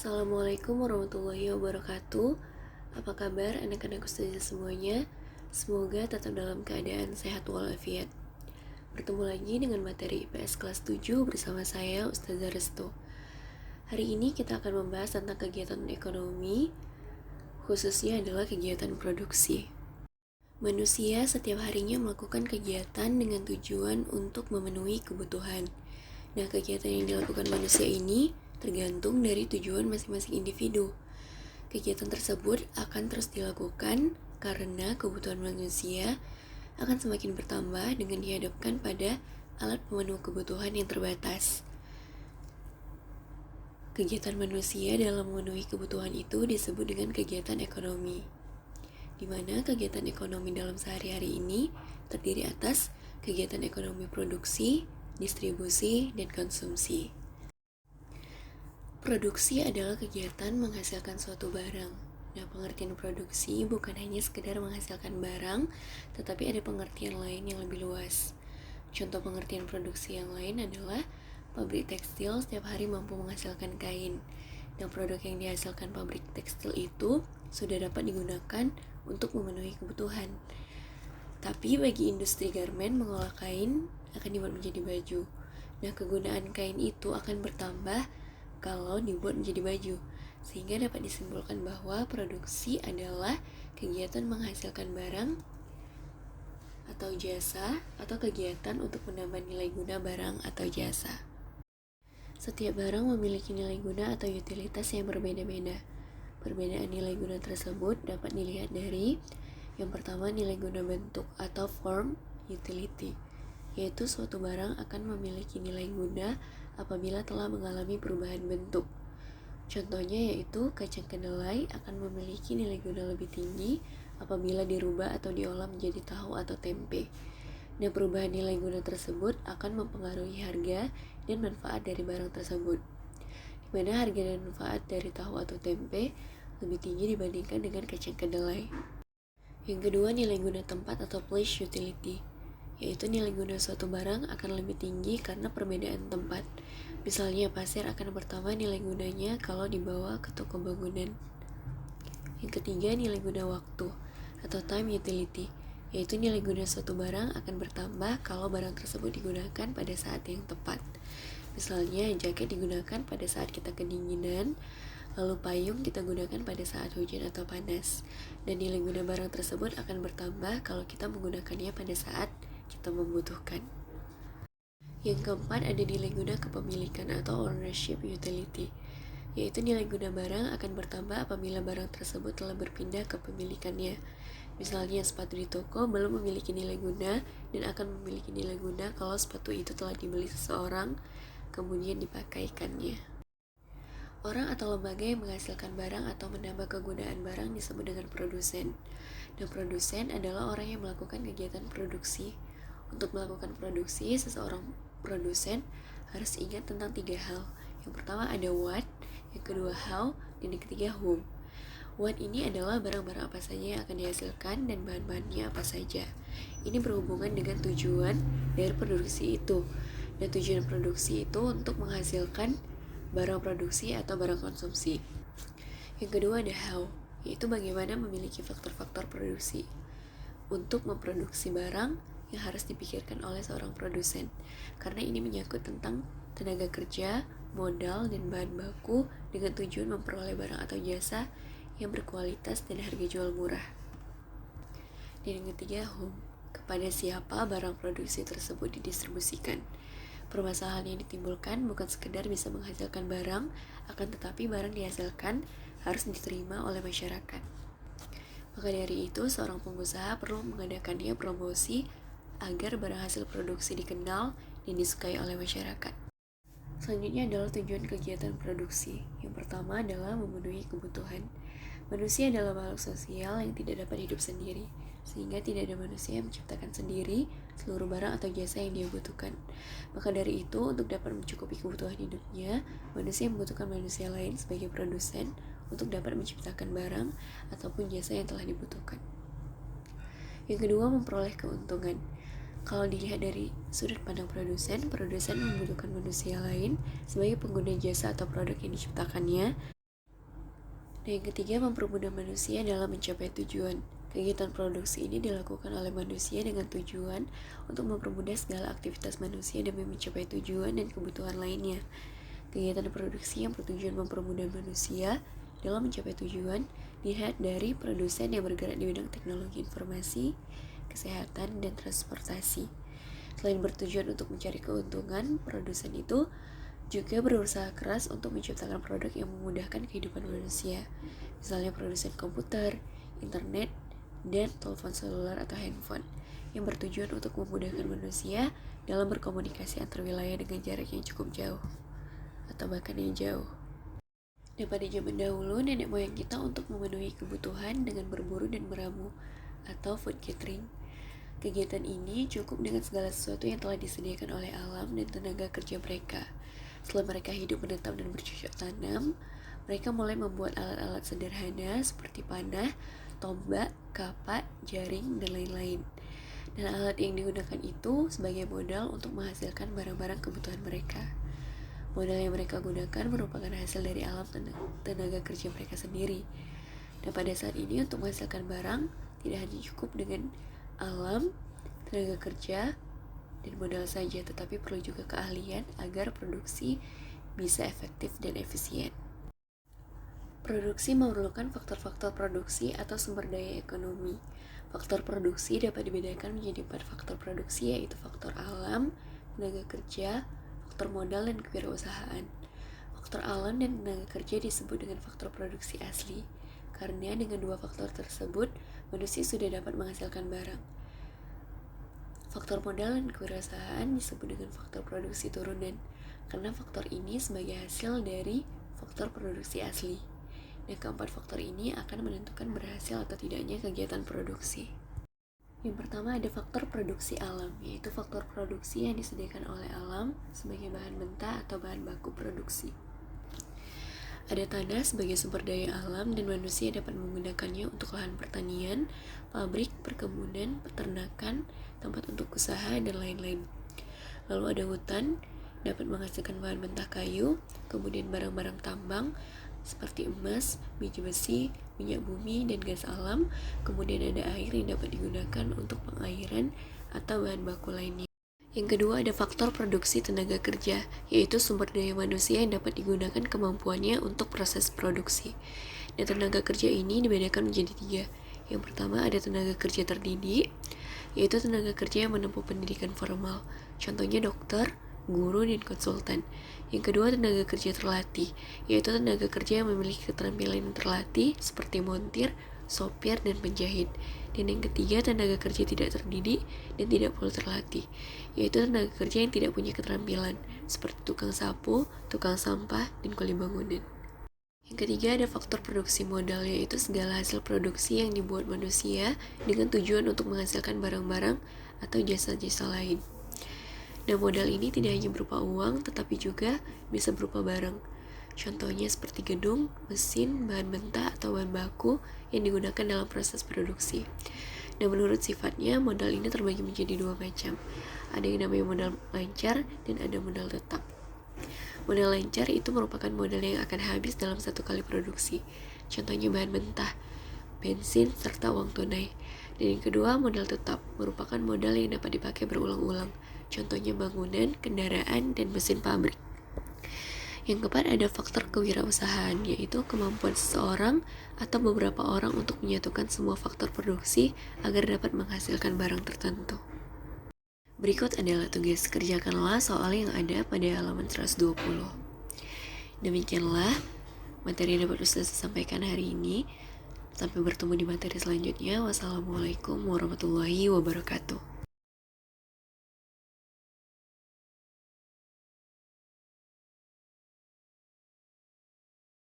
Assalamualaikum warahmatullahi wabarakatuh. Apa kabar anak-anak ustazah semuanya? Semoga tetap dalam keadaan sehat walafiat. Bertemu lagi dengan materi IPS kelas 7 bersama saya Ustazah Resto. Hari ini kita akan membahas tentang kegiatan ekonomi, khususnya adalah kegiatan produksi. Manusia setiap harinya melakukan kegiatan dengan tujuan untuk memenuhi kebutuhan. Nah, kegiatan yang dilakukan manusia ini tergantung dari tujuan masing-masing individu. Kegiatan tersebut akan terus dilakukan karena kebutuhan manusia akan semakin bertambah dengan dihadapkan pada alat pemenuh kebutuhan yang terbatas. Kegiatan manusia dalam memenuhi kebutuhan itu disebut dengan kegiatan ekonomi, di mana kegiatan ekonomi dalam sehari-hari ini terdiri atas kegiatan ekonomi produksi, distribusi, dan konsumsi. Produksi adalah kegiatan menghasilkan suatu barang. Nah, pengertian produksi bukan hanya sekedar menghasilkan barang, tetapi ada pengertian lain yang lebih luas. Contoh pengertian produksi yang lain adalah pabrik tekstil setiap hari mampu menghasilkan kain. Dan produk yang dihasilkan pabrik tekstil itu sudah dapat digunakan untuk memenuhi kebutuhan. Tapi bagi industri garmen, mengolah kain akan dibuat menjadi baju. Nah, kegunaan kain itu akan bertambah kalau dibuat menjadi baju, sehingga dapat disimpulkan bahwa produksi adalah kegiatan menghasilkan barang atau jasa atau kegiatan untuk menambah nilai guna barang atau jasa. Setiap barang memiliki nilai guna atau utilitas yang berbeda-beda. Perbedaan nilai guna tersebut dapat dilihat dari yang pertama, nilai guna bentuk atau form utility, yaitu suatu barang akan memiliki nilai guna apabila telah mengalami perubahan bentuk. Contohnya yaitu kacang kedelai akan memiliki nilai guna lebih tinggi apabila dirubah atau diolah menjadi tahu atau tempe. Nah, perubahan nilai guna tersebut akan mempengaruhi harga dan manfaat dari barang tersebut, di mana harga dan manfaat dari tahu atau tempe lebih tinggi dibandingkan dengan kacang kedelai. Yang kedua, nilai guna tempat atau place utility, yaitu nilai guna suatu barang akan lebih tinggi karena perbedaan tempat. Misalnya, pasir akan bertambah nilai gunanya kalau dibawa ke toko bangunan. Yang ketiga, nilai guna waktu atau time utility, yaitu nilai guna suatu barang akan bertambah kalau barang tersebut digunakan pada saat yang tepat. Misalnya, jaket digunakan pada saat kita kedinginan, lalu payung kita gunakan pada saat hujan atau panas. Dan nilai guna barang tersebut akan bertambah kalau kita menggunakannya pada saat kita membutuhkan. Yang keempat, ada nilai guna kepemilikan atau ownership utility, yaitu nilai guna barang akan bertambah apabila barang tersebut telah berpindah ke pemilikannya. Misalnya, sepatu di toko belum memiliki nilai guna dan akan memiliki nilai guna kalau sepatu itu telah dibeli seseorang kemudian dipakaikannya. Orang atau lembaga yang menghasilkan barang atau menambah kegunaan barang disebut dengan produsen. Dan produsen adalah orang yang melakukan kegiatan produksi. Untuk melakukan produksi, seseorang produsen harus ingat tentang 3 hal. Yang pertama ada what, yang kedua how, dan yang ketiga whom. What ini adalah barang-barang apa saja yang akan dihasilkan dan bahan-bahannya apa saja. Ini berhubungan dengan tujuan dari produksi itu. Dan tujuan produksi itu untuk menghasilkan barang produksi atau barang konsumsi. Yang kedua ada how, yaitu bagaimana memiliki faktor-faktor produksi untuk memproduksi barang yang harus dipikirkan oleh seorang produsen, karena ini menyangkut tentang tenaga kerja, modal, dan bahan baku dengan tujuan memperoleh barang atau jasa yang berkualitas dan harga jual murah. Dan yang ketiga whom, kepada siapa barang produksi tersebut didistribusikan. Permasalahan yang ditimbulkan bukan sekedar bisa menghasilkan barang, akan tetapi barang dihasilkan harus diterima oleh masyarakat. Maka dari itu, seorang pengusaha perlu mengadakannya promosi agar barang hasil produksi dikenal dan disukai oleh masyarakat. Selanjutnya adalah tujuan kegiatan produksi. Yang pertama adalah memenuhi kebutuhan. Manusia adalah makhluk sosial yang tidak dapat hidup sendiri, sehingga tidak ada manusia yang menciptakan sendiri seluruh barang atau jasa yang dia butuhkan. Maka dari itu, untuk dapat mencukupi kebutuhan hidupnya, manusia membutuhkan manusia lain sebagai produsen untuk dapat menciptakan barang ataupun jasa yang telah dibutuhkan. Yang kedua, memperoleh keuntungan. Kalau dilihat dari sudut pandang produsen membutuhkan manusia lain sebagai pengguna jasa atau produk yang diciptakannya Dan yang ketiga, mempermudah manusia dalam mencapai tujuan. Kegiatan produksi ini dilakukan oleh manusia dengan tujuan untuk mempermudah segala aktivitas manusia demi mencapai tujuan dan kebutuhan lainnya. Kegiatan produksi yang bertujuan mempermudah manusia dalam mencapai tujuan dilihat dari produsen yang bergerak di bidang teknologi informasi, kesehatan, dan transportasi. Selain bertujuan untuk mencari keuntungan, produsen itu juga berusaha keras untuk menciptakan produk yang memudahkan kehidupan manusia. Misalnya produsen komputer, internet, dan telepon seluler atau handphone yang bertujuan untuk memudahkan manusia dalam berkomunikasi antar wilayah dengan jarak yang cukup jauh atau bahkan yang jauh. Dan pada zaman dahulu, nenek moyang kita untuk memenuhi kebutuhan dengan berburu dan meramu atau food gathering. Kegiatan ini cukup dengan segala sesuatu yang telah disediakan oleh alam dan tenaga kerja mereka. Setelah mereka hidup menetap dan bercocok tanam, mereka mulai membuat alat-alat sederhana seperti panah, tombak, kapak, jaring, dan lain-lain. Dan alat yang digunakan itu sebagai modal untuk menghasilkan barang-barang kebutuhan mereka. Modal yang mereka gunakan merupakan hasil dari alam tenaga kerja mereka sendiri. Dan pada saat ini untuk menghasilkan barang tidak hanya cukup dengan alam, tenaga kerja, dan modal saja, tetapi perlu juga keahlian agar produksi bisa efektif dan efisien. Produksi memerlukan faktor-faktor produksi atau sumber daya ekonomi. Faktor produksi dapat dibedakan menjadi 4 faktor produksi, yaitu faktor alam, tenaga kerja, faktor modal, dan kewirausahaan. Faktor alam dan tenaga kerja disebut dengan faktor produksi asli, karena dengan dua faktor tersebut, manusia sudah dapat menghasilkan barang. Faktor modal dan kewirausahaan disebut dengan faktor produksi turunan, karena faktor ini sebagai hasil dari faktor produksi asli. Dan keempat faktor ini akan menentukan berhasil atau tidaknya kegiatan produksi. Yang pertama ada faktor produksi alam, yaitu faktor produksi yang disediakan oleh alam sebagai bahan mentah atau bahan baku produksi. Ada tanah sebagai sumber daya alam dan manusia dapat menggunakannya untuk lahan pertanian, pabrik, perkebunan, peternakan, tempat untuk usaha, dan lain-lain. Lalu ada hutan, dapat menghasilkan bahan mentah kayu, kemudian barang-barang tambang, seperti emas, biji besi, minyak bumi, dan gas alam. Kemudian ada air yang dapat digunakan untuk pengairan atau bahan baku lainnya. Yang kedua ada faktor produksi tenaga kerja, yaitu sumber daya manusia yang dapat digunakan kemampuannya untuk proses produksi. Dan tenaga kerja ini dibedakan menjadi 3. Yang pertama ada tenaga kerja terdidik, yaitu tenaga kerja yang menempuh pendidikan formal, contohnya dokter, guru, dan konsultan. Yang kedua tenaga kerja terlatih, yaitu tenaga kerja yang memiliki keterampilan yang terlatih seperti montir, sopir, dan penjahit. Dan yang ketiga tenaga kerja tidak terdidik dan tidak perlu terlatih, yaitu tenaga kerja yang tidak punya keterampilan seperti tukang sapu, tukang sampah, dan kuli bangunan. Yang ketiga ada faktor produksi modal, yaitu segala hasil produksi yang dibuat manusia dengan tujuan untuk menghasilkan barang-barang atau jasa-jasa lain. Dan modal ini tidak hanya berupa uang, tetapi juga bisa berupa barang. Contohnya seperti gedung, mesin, bahan mentah, atau bahan baku yang digunakan dalam proses produksi. Dan menurut sifatnya, modal ini terbagi menjadi 2 macam. Ada yang namanya modal lancar dan ada modal tetap. Modal lancar itu merupakan modal yang akan habis dalam satu kali produksi. Contohnya bahan mentah, bensin, serta uang tunai. Dan yang kedua, modal tetap merupakan modal yang dapat dipakai berulang-ulang. Contohnya bangunan, kendaraan, dan mesin pabrik. Yang keempat ada faktor kewirausahaan, yaitu kemampuan seseorang atau beberapa orang untuk menyatukan semua faktor produksi agar dapat menghasilkan barang tertentu. Berikut adalah tugas, kerjakanlah soal yang ada pada halaman 120. Demikianlah materi yang dapat Ustaz sampaikan hari ini. Sampai bertemu di materi selanjutnya. Wassalamualaikum warahmatullahi wabarakatuh.